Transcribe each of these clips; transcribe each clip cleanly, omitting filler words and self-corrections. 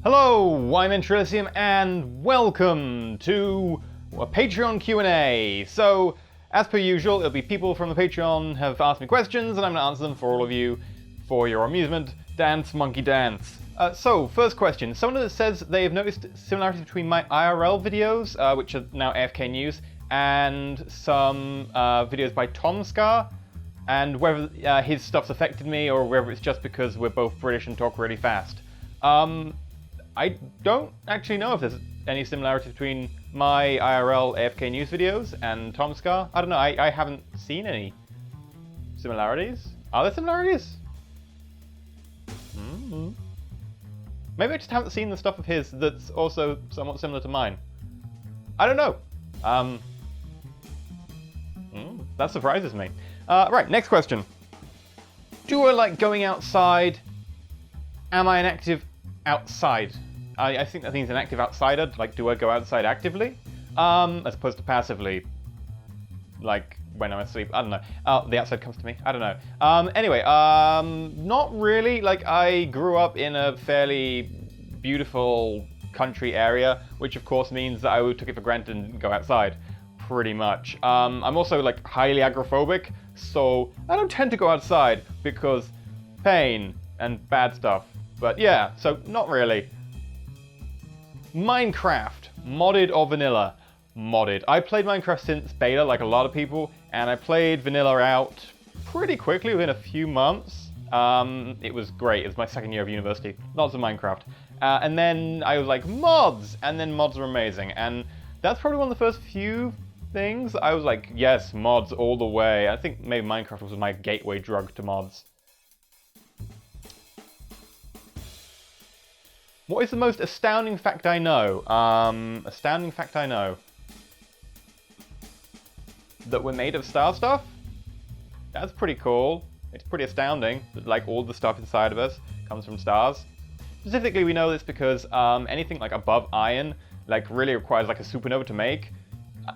Hello, I'm EnterElysium, and welcome to a Patreon Q&A. So, as per usual, it'll be people from the Patreon have asked me questions, and I'm going to answer them for all of you, for your amusement. Dance, monkey, dance. So, first question. Someone that says they have noticed similarities between my IRL videos, which are now AFK News, and some videos by Tom Scar, and whether his stuff's affected me, or whether it's just because we're both British and talk really fast. I don't actually know if there's any similarity between my IRL AFK News videos and Tom Scar. I don't know, I haven't seen any similarities. Are there similarities? Maybe I just haven't seen the stuff of his that's also somewhat similar to mine. I don't know. That surprises me. Right, next question. Do I like going outside? Am I an active outside? I think that means an active outsider. Like, do I go outside actively? As opposed to passively. Like, when I'm asleep. I don't know. The outside comes to me. I don't know. Anyway, not really. Like, I grew up in a fairly beautiful country area, which of course means that I took it for granted and go outside. Pretty much. I'm also, like, highly agoraphobic, so I don't tend to go outside because pain and bad stuff. But yeah, so not really. Minecraft, modded or vanilla? Modded. I played Minecraft since beta, like a lot of people, and I played vanilla out pretty quickly, within a few months. It was great. It was my second year of university. Lots of Minecraft. And then I was like, mods! And then mods are amazing. And that's probably one of the first few things I was like, yes, mods all the way. I think maybe Minecraft was my gateway drug to mods. What is the most astounding fact I know? Astounding fact I know. That we're made of star stuff? That's pretty cool. It's pretty astounding that, like, all the stuff inside of us comes from stars. Specifically, we know this because anything like above iron, like, really requires like a supernova to make.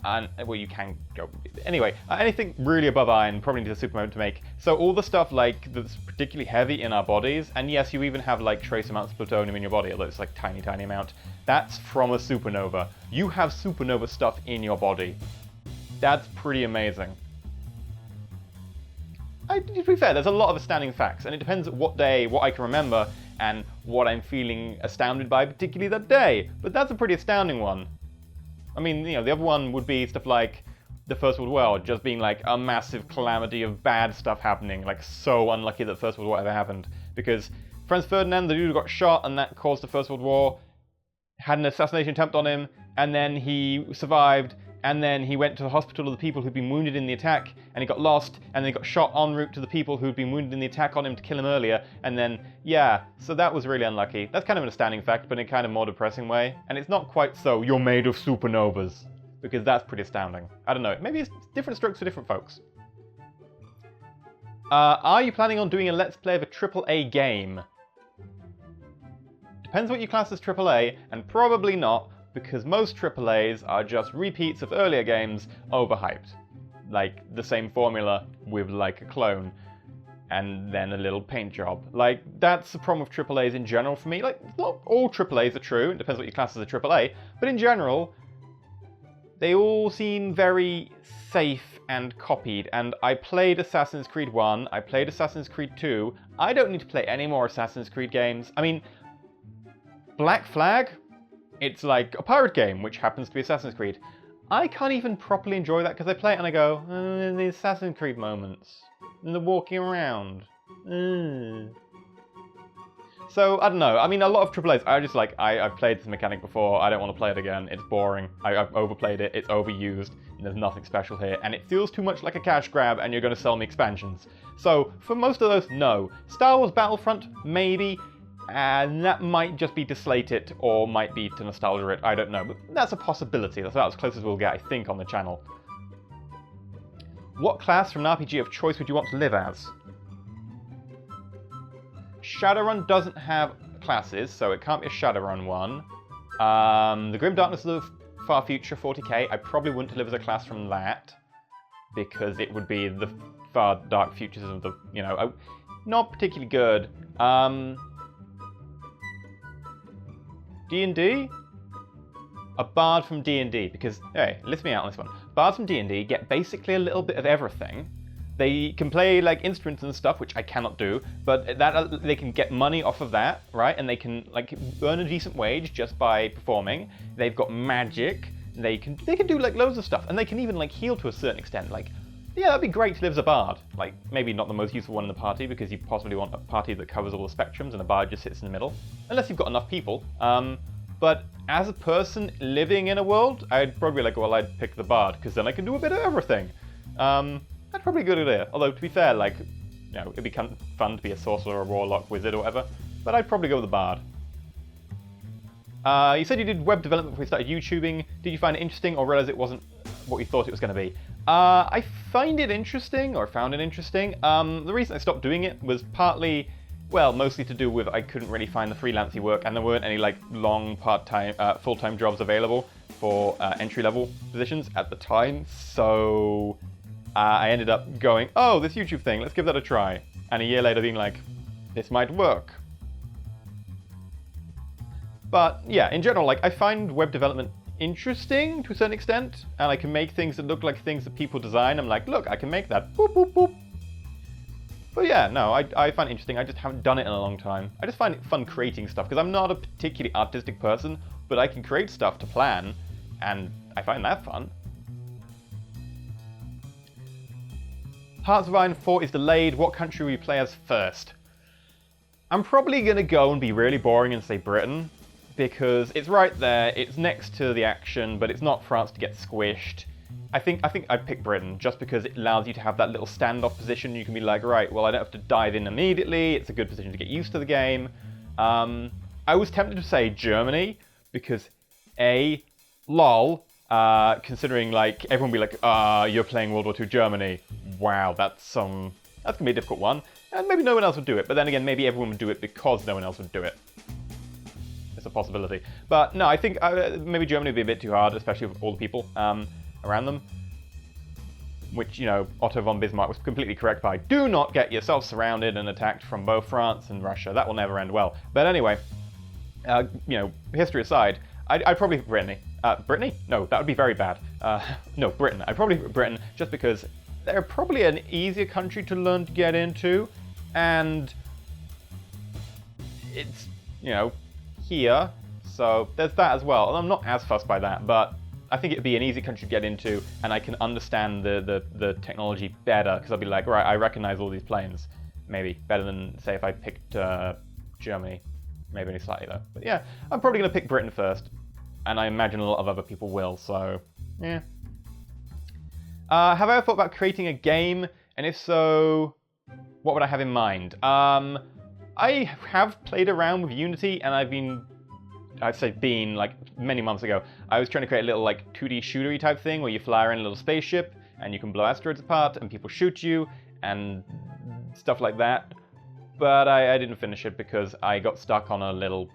And, well, you can go... Anyway, anything really above iron probably needs a supernova to make. So all the stuff, like, that's particularly heavy in our bodies, and yes, you even have, like, trace amounts of plutonium in your body, although it's, like, tiny, tiny amount. That's from a supernova. You have supernova stuff in your body. That's pretty amazing. To be fair, there's a lot of astounding facts, and it depends what day, what I can remember, and what I'm feeling astounded by, particularly that day. But that's a pretty astounding one. I mean, you know, the other one would be stuff like the First World War, just being like a massive calamity of bad stuff happening, like so unlucky that First World War ever happened. Because Franz Ferdinand, the dude who got shot and that caused the First World War, had an assassination attempt on him, and then he survived, and then he went to the hospital of the people who'd been wounded in the attack, and he got lost, and then he got shot en route to the people who'd been wounded in the attack on him to kill him earlier, and then, yeah, so that was really unlucky. That's kind of an astounding fact, but in a kind of more depressing way, and it's not quite so, you're made of supernovas, because that's pretty astounding. I don't know, maybe it's different strokes for different folks. Are you planning on doing a Let's Play of a AAA game? Depends what you class as AAA, and probably not, because most AAAs are just repeats of earlier games overhyped. Like, the same formula with, like, a clone, and then a little paint job. Like, that's the problem with AAAs in general for me. Like, not all AAAs are true, it depends what you class as a AAA, but in general, they all seem very safe and copied, and I played Assassin's Creed 1, I played Assassin's Creed 2, I don't need to play any more Assassin's Creed games. I mean, Black Flag? It's like a pirate game, which happens to be Assassin's Creed. I can't even properly enjoy that because I play it and I go, the Assassin's Creed moments, and the walking around. So, I don't know. I mean, a lot of AAAs, I just like, I've played this mechanic before, I don't want to play it again, it's boring, I've overplayed it, it's overused, and there's nothing special here, and it feels too much like a cash grab, and you're going to sell me expansions. So, for most of those, no. Star Wars Battlefront, maybe. And that might just be to slate it, or might be to nostalgia it, I don't know. But that's a possibility. That's about as close as we'll get, I think, on the channel. What class from an RPG of choice would you want to live as? Shadowrun doesn't have classes, so it can't be a Shadowrun one. The Grim Darkness of the Far Future 40k, I probably wouldn't live as a class from that, because it would be the far dark futures of the, you know, not particularly good. D&D? A bard from D&D, because, hey, listen me out on this one. Bards from D&D get basically a little bit of everything. They can play like instruments and stuff, which I cannot do, but that they can get money off of that, right? And they can like earn a decent wage just by performing. They've got magic. They can do like loads of stuff, and they can even like heal to a certain extent. Like, yeah, that'd be great to live as a bard. Like, maybe not the most useful one in the party, because you possibly want a party that covers all the spectrums, and a bard just sits in the middle, unless you've got enough people. But as a person living in a world, I'd probably be like, well, I'd pick the bard, because then I can do a bit of everything. That's probably a good idea. Although, to be fair, like, you know, it'd be kind of fun to be a sorcerer, a warlock, wizard, or whatever. But I'd probably go with the bard. You said you did web development before you started YouTubing. Did you find it interesting, or realize it wasn't what you thought it was going to be? I find it interesting, or found it interesting. The reason I stopped doing it was partly, well, mostly to do with I couldn't really find the freelancing work, and there weren't any like long part-time, full-time jobs available for entry-level positions at the time. So I ended up going, oh, this YouTube thing, let's give that a try. And a year later being like, this might work. But yeah, in general, like I find web development interesting to a certain extent, and I can make things that look like things that people design. I'm like, look, I can make that. Boop, boop, boop. But yeah, no, I find it interesting. I just haven't done it in a long time. I just find it fun creating stuff, because I'm not a particularly artistic person, but I can create stuff to plan, and I find that fun. Hearts of Iron 4 is delayed. What country will you play as first? I'm probably going to go and be really boring and say Britain, because it's right there, it's next to the action, but it's not France to get squished. I think I'd pick Britain, just because it allows you to have that little standoff position. You can be like, right, well, I don't have to dive in immediately, it's a good position to get used to the game. I was tempted to say Germany, because lol, considering like everyone will be like, you're playing World War II Germany. Wow, that's gonna be a difficult one. And maybe no one else would do it, but then again, maybe everyone would do it because no one else would do it. It's a possibility. But no, I think maybe Germany would be a bit too hard, especially with all the people around them. Which, you know, Otto von Bismarck was completely correct by. Do not get yourself surrounded and attacked from both France and Russia. That will never end well. But anyway, you know, history aside, I'd probably pick Brittany. Brittany? No, that would be very bad. No, Britain. I'd probably pick Britain just because they're probably an easier country to learn to get into, and it's, you know, here, so there's that as well. And I'm not as fussed by that, but I think it'd be an easy country to get into, and I can understand the technology better, because I'll be like, right, I recognize all these planes, maybe, better than, say, if I picked Germany, maybe only slightly though. But yeah, I'm probably going to pick Britain first, and I imagine a lot of other people will, so, yeah. Have I ever thought about creating a game, and if so, what would I have in mind? I have played around with Unity, and I'd say like many months ago, I was trying to create a little like 2D shootery type thing where you fly around a little spaceship, and you can blow asteroids apart, and people shoot you, and stuff like that. But I didn't finish it because I got stuck on a little,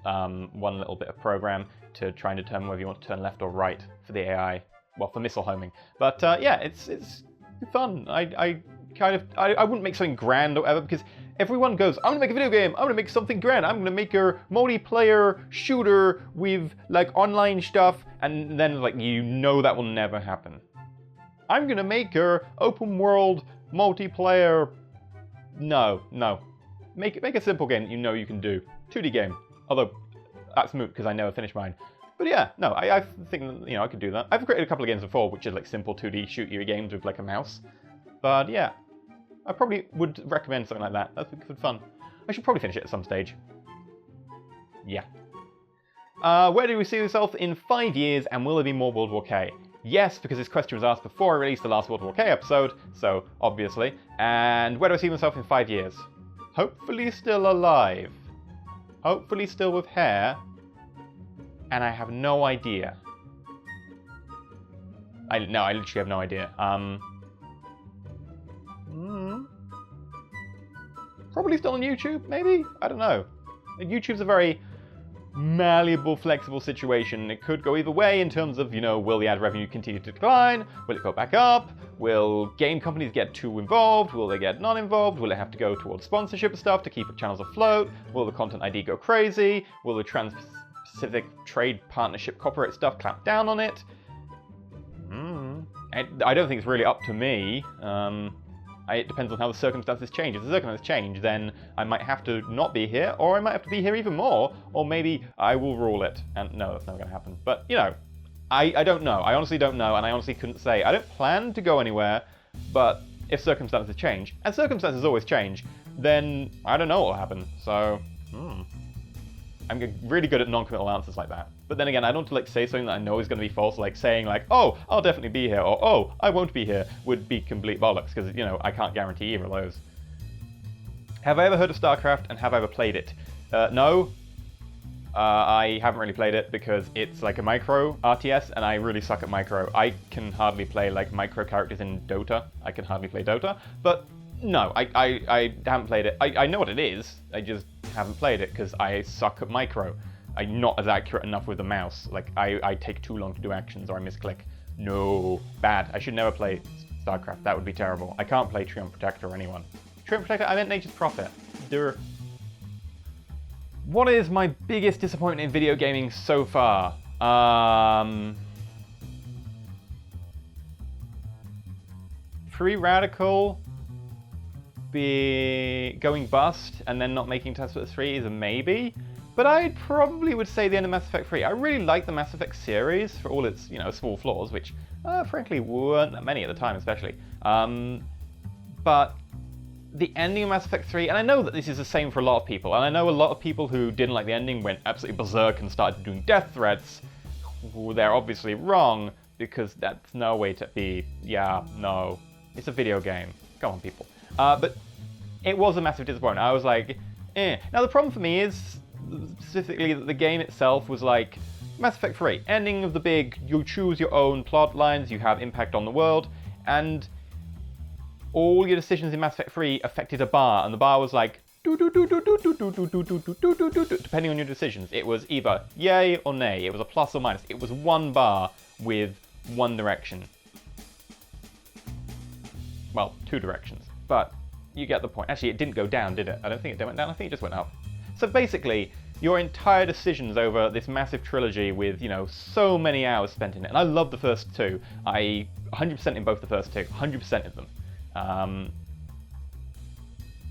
one little bit of program to try and determine whether you want to turn left or right for the AI. Well, for missile homing. But yeah, it's fun. I wouldn't make something grand or whatever, because everyone goes, I'm gonna make a video game, I'm gonna make something grand, I'm gonna make a multiplayer shooter with like online stuff, and then like, you know, that will never happen. I'm gonna make a open world multiplayer. No. Make a simple game that you know you can do. 2D game. Although that's moot because I never finished mine. But yeah, no, I think, you know, I could do that. I've created a couple of games before, which are like simple 2D shooter games with like a mouse. But yeah, I probably would recommend something like that. That's good fun. I should probably finish it at some stage. Yeah. Where do we see yourself in 5 years, and will there be more World War K? Yes, because this question was asked before I released the last World War K episode, so obviously. And where do I see myself in 5 years? Hopefully still alive. Hopefully still with hair. And I have no idea. I literally have no idea. Probably still on YouTube, maybe? I don't know. YouTube's a very malleable, flexible situation. It could go either way in terms of, you know, will the ad revenue continue to decline? Will it go back up? Will game companies get too involved? Will they get not involved? Will it have to go towards sponsorship stuff to keep channels afloat? Will the content ID go crazy? Will the specific trade partnership copyright stuff clamped down on it. I don't think it's really up to me. It depends on how the circumstances change. If the circumstances change, then I might have to not be here, or I might have to be here even more, or maybe I will rule it. And no, that's never going to happen. But, you know, I don't know. I honestly don't know, and I honestly couldn't say. I don't plan to go anywhere, but if circumstances change, and circumstances always change, then I don't know what will happen. So, I'm really good at non-committal answers like that. But then again, I don't want to say something that I know is going to be false, like saying oh, I'll definitely be here, or oh, I won't be here, would be complete bollocks, because, you know, I can't guarantee either of those. Have I ever heard of Starcraft, and have I ever played it? No. I haven't really played it because it's like a micro RTS, and I really suck at micro. I can hardly play like micro characters in Dota. I can hardly play Dota, but no, I haven't played it. I know what it is, I just haven't played it because I suck at micro. I'm not as accurate enough with the mouse. Like, I take too long to do actions, or I misclick. No, bad. I should never play Starcraft. That would be terrible. I can't play Treant Protector or anyone. Treant Protector, I meant Nature's Prophet. Durr. What is my biggest disappointment in video gaming so far? Free Radical be going bust and then not making Mass Effect 3 is a maybe. But I probably would say the end of Mass Effect 3. I really like the Mass Effect series for all its, you know, small flaws, which frankly weren't that many at the time, especially. But the ending of Mass Effect 3, and I know that this is the same for a lot of people, and I know a lot of people who didn't like the ending went absolutely berserk and started doing death threats. They're obviously wrong, because that's no way to be. Yeah, no. It's a video game. Come on, people. But it was a massive disappointment. I was like, eh. Now, the problem for me is specifically that the game itself was like Mass Effect 3, ending of the big, you choose your own plot lines, you have impact on the world, and all your decisions in Mass Effect 3 affected a bar, and the bar was like depending on your decisions. It was either yay or nay. It was a plus or minus. It was one bar with one direction. Well, two directions, but you get the point. Actually, it didn't go down, did it? I don't think it went down. I think it just went up. So basically, your entire decisions over this massive trilogy with, you know, so many hours spent in it. And I love the first two. I 100% in both the first two, 100% in them.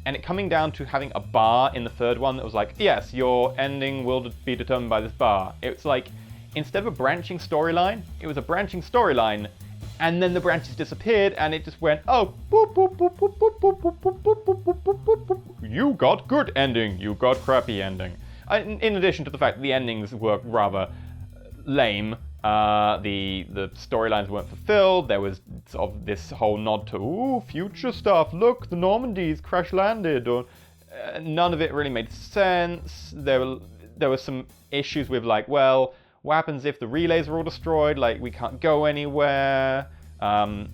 And it coming down to having a bar in the third one that was like, yes, your ending will be determined by this bar. It's like, instead of a branching storyline, it was a branching storyline, and then the branches disappeared, and it just went, oh, boop, boop, boop, boop, boop, boop, boop, boop, boop, boop, boop, boop, boop, boop. You got good ending, you got crappy ending. In addition to the fact that the endings were rather lame, the storylines weren't fulfilled. There was sort of this whole nod to, ooh, future stuff. Look, the Normandy's crash landed, or none of it really made sense. There were some issues with like, well, what happens if the relays are all destroyed? Like, we can't go anywhere. And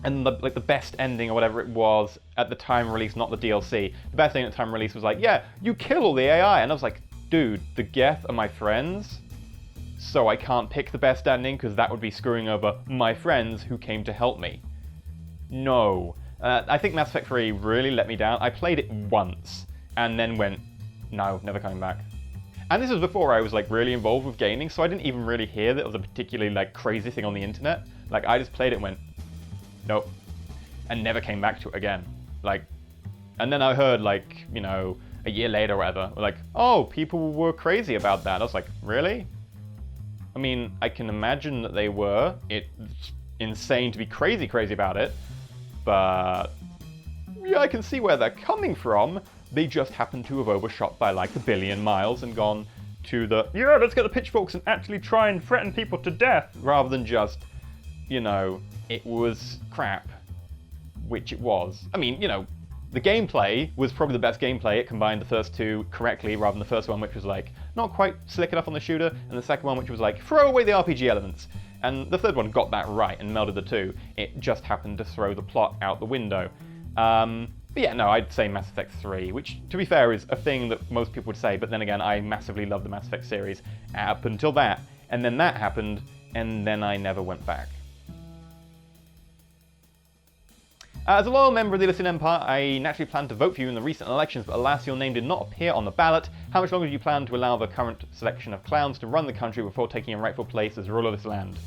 the best ending or whatever it was at the time of release, not the DLC. The best thing at the time of release was like, yeah, you kill all the AI, and I was like, dude, the Geth are my friends. So I can't pick the best ending because that would be screwing over my friends who came to help me. No. I think Mass Effect 3 really let me down. I played it once and then went, no, never coming back. And this was before I was like really involved with gaming, so I didn't even really hear that it was a particularly like crazy thing on the internet. Like, I just played it and went, nope, and never came back to it again. Like, and then I heard like, you know, a year later or whatever, like, oh, people were crazy about that. I was like, really? I mean, I can imagine that they were. It's insane to be crazy about it, but yeah, I can see where they're coming from. They just happen to have overshot by like 1 billion miles and gone to the, yeah, let's get the pitchforks and actually try and threaten people to death, rather than just, you know, it was crap, which it was. I mean, you know, the gameplay was probably the best gameplay. It combined the first two correctly, rather than the first one, which was like not quite slick enough on the shooter, and the second one, which was like throw away the RPG elements. And the third one got that right and melded the two. It just happened to throw the plot out the window. But yeah, no, I'd say Mass Effect 3, which, to be fair, is a thing that most people would say, but then again, I massively love the Mass Effect series up until that, and then that happened, and then I never went back. As a loyal member of the Elysian Empire, I naturally planned to vote for you in the recent elections, but alas, your name did not appear on the ballot. How much longer do you plan to allow the current selection of clowns to run the country before taking a rightful place as ruler of this land?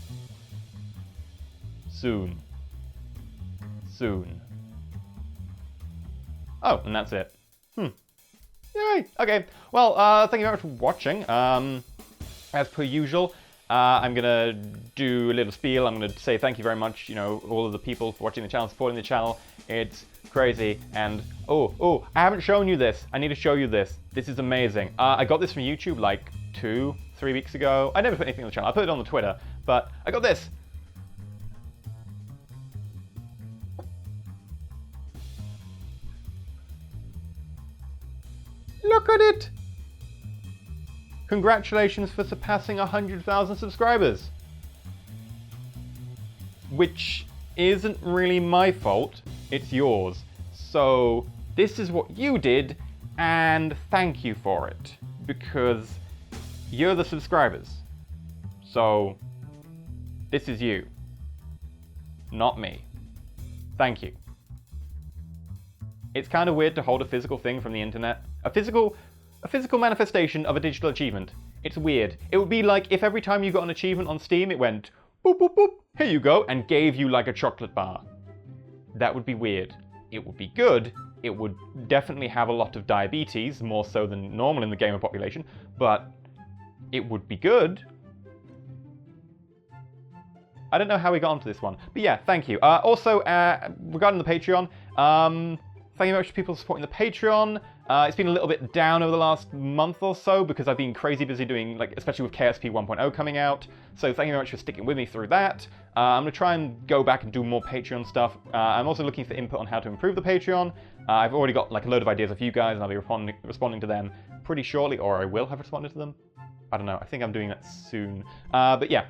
Soon. Soon. Oh, and that's it. Yay! Okay, well, thank you very much for watching. As per usual, I'm gonna do a little spiel. I'm gonna say thank you very much, you know, all of the people for watching the channel, supporting the channel. It's crazy. And oh, I haven't shown you this. I need to show you this. This is amazing. I got this from YouTube like 2-3 weeks ago. I never put anything on the channel. I put it on the Twitter, but I got this. Look at it! Congratulations for surpassing 100,000 subscribers. Which isn't really my fault, it's yours. So this is what you did, and thank you for it. Because you're the subscribers. So this is you. Not me. Thank you. It's kind of weird to hold a physical thing from the internet. A physical manifestation of a digital achievement. It's weird. It would be like if every time you got an achievement on Steam, it went boop, boop, boop, here you go, and gave you like a chocolate bar. That would be weird. It would be good. It would definitely have a lot of diabetes, more so than normal in the gamer population, but it would be good. I don't know how we got onto this one, but yeah, thank you. Also, regarding the Patreon, thank you very much to people supporting the Patreon. It's been a little bit down over the last month or so because I've been crazy busy doing, like, especially with KSP 1.0 coming out. So thank you very much for sticking with me through that. I'm going to try and go back and do more Patreon stuff. I'm also looking for input on how to improve the Patreon. I've already got like a load of ideas of you guys, and I'll be responding to them pretty shortly, or I will have responded to them. I don't know. I think I'm doing that soon. But yeah,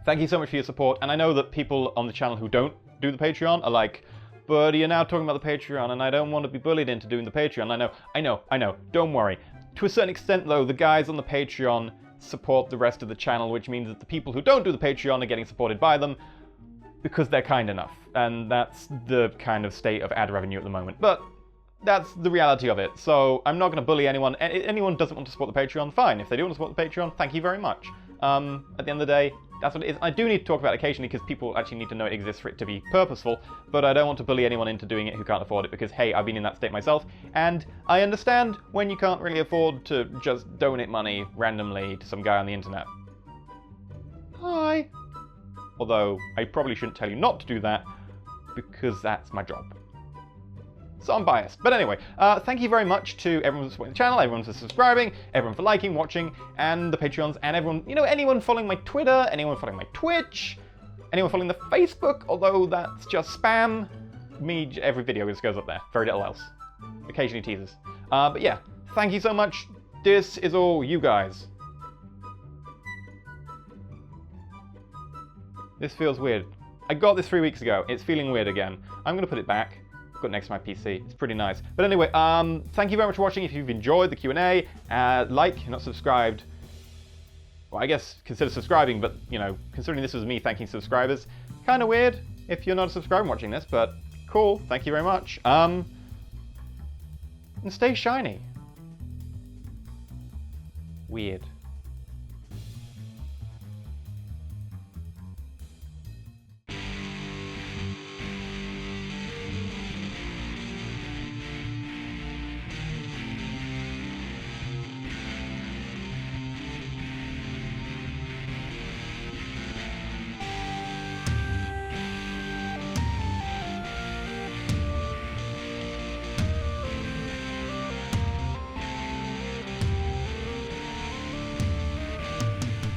thank you so much for your support. And I know that people on the channel who don't do the Patreon are like, but you're now talking about the Patreon, and I don't want to be bullied into doing the Patreon. I know. Don't worry. To a certain extent, though, the guys on the Patreon support the rest of the channel, which means that the people who don't do the Patreon are getting supported by them because they're kind enough. And that's the kind of state of ad revenue at the moment. But that's the reality of it. So I'm not going to bully anyone. Anyone who doesn't want to support the Patreon, fine. If they do want to support the Patreon, thank you very much. At the end of the day, that's what it is. I do need to talk about it occasionally because people actually need to know it exists for it to be purposeful, but I don't want to bully anyone into doing it who can't afford it because, hey, I've been in that state myself, and I understand when you can't really afford to just donate money randomly to some guy on the internet. Hi. Although, I probably shouldn't tell you not to do that because that's my job. So I'm biased. But anyway, thank you very much to everyone for supporting the channel, everyone for subscribing, everyone for liking, watching, and the Patreons, and everyone, you know, anyone following my Twitter, anyone following my Twitch, anyone following the Facebook, although that's just spam. Every video just goes up there. Very little else. Occasionally teasers. But yeah, thank you so much. This is all you guys. This feels weird. I got this 3 weeks ago. It's feeling weird again. I'm going to put it back. Got it next to my PC. It's pretty nice. But anyway, thank you very much for watching. If you've enjoyed the Q&A, like, you're not subscribed. Well, I guess consider subscribing, but, you know, considering this was me thanking subscribers, kind of weird if you're not a subscriber and watching this, but cool. Thank you very much. And stay shiny. Weird.